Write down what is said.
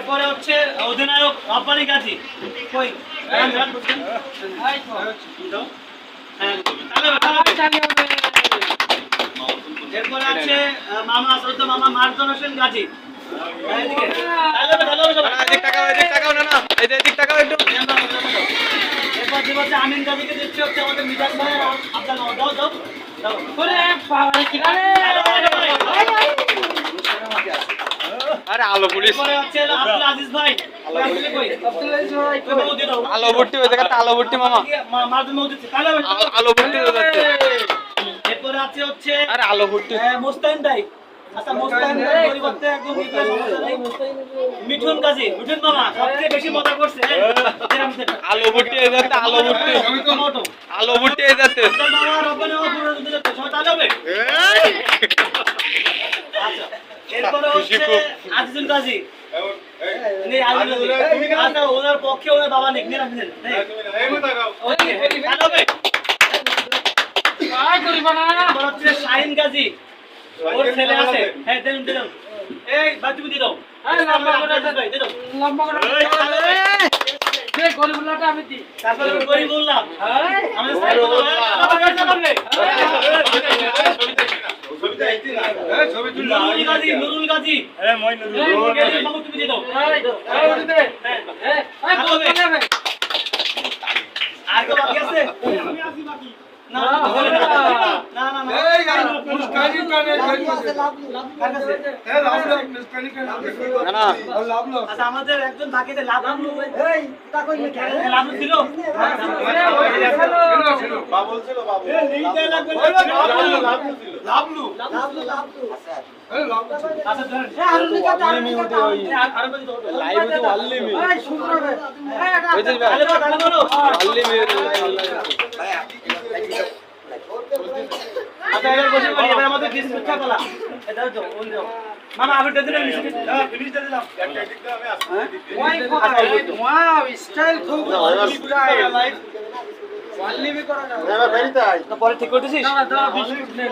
এরপরে হচ্ছে অধিনায়ক রব্বানী গাজী কই হ্যাঁ এরপরে আছে মামা আসরত মামা মার্জন হোসেন গাজী এদিকে এদিক তাকাও না না এই যে এদিক তাকাও একটু এরপর যে হচ্ছে আমিন গাজীকে দিচ্ছে হচ্ছে আমাদের মিজান ভাই আর আব্দুল দাও দাও দাও ওরে বাবা রে কি রে আরে আলো পুলিশ এরপরে হচ্ছে আব্দুল আজিজ ভাই আব্দুল আজিজ ভাই আলো ভর্তি হয়ে যাচ্ছে আলো ভর্তি মামা মার্জন মৌদি তাহলে আলো ভর্তি হয়ে যাচ্ছে এরপরে আছে হচ্ছে আরে আলো ভর্তি মুস্তাইন ভাই আচ্ছা মুস্তাইন ভাই পরিবর্তে একদম নিকলে সমস্যা নাই মিঠুন গাজী মিঠুন মামা সবচেয়ে বেশি মজা করছে আলো ভর্তি হয়ে যাচ্ছে আলো ভর্তি আলো ভর্তি হয়ে যাচ্ছে মামা রব্বানি মামা পুরো দিতে যাচ্ছে সবাই তালে হবে আচ্ছা এরপরে হচ্ছে আজিজুল গাজী আচ্ছা ওনার পক্ষে ওনার বাবা নিকনে রাখছেন ওকে তালে হবে আর করিবা না এরপর হচ্ছে শাহিন গাজী ওর ছেলে আছে হ্যাঁ দেন দেন এই বাচ্চু দি দাও এই লম্বা করে ভাই দে দাও লম্বা করে দে গরিবুল্লাহটা আমি দি তারপরে করি বললাম হ্যাঁ আমাদের সাইড নুরুল গাজী নুরুল গাজী মই নুরুল গাজী বাবু তুমি দি দাও এই ওটি দে এই বল যাবে আর কেউ বাকি আছে আমি আছি বাকি না না না এই মুস্কানি কানে না না আচ্ছা আমাদের একজন বাকিতে লাভ এই তা কই লাভ ছিল বাবুল ছিল বাবুল এই লিখতে লাগবে লাভলু আচ্ছা ধরেন আর বলি দাও লাইভ তো আনলিমি এই সুন্দর রে ওই যে ভাই তাহলে বলো আনলিমি আচ্ছা এবার বসে বলি এবার আমাদের ডিস পরীক্ষা করা এটা দাও ওই দাও মামা আবার দিতে নিছি ফিনিশ দিয়ে দিলাম একটা দিক দিয়ে আমি আসছি ওয়াই ওয়াও স্টাইল খুব স্টাইল ওয়ানলি বি করা যাবে এবার বেরিয়ে আই পরে ঠিক করতেছিস দাঁড়া দাঁড়া বিস্কুট নে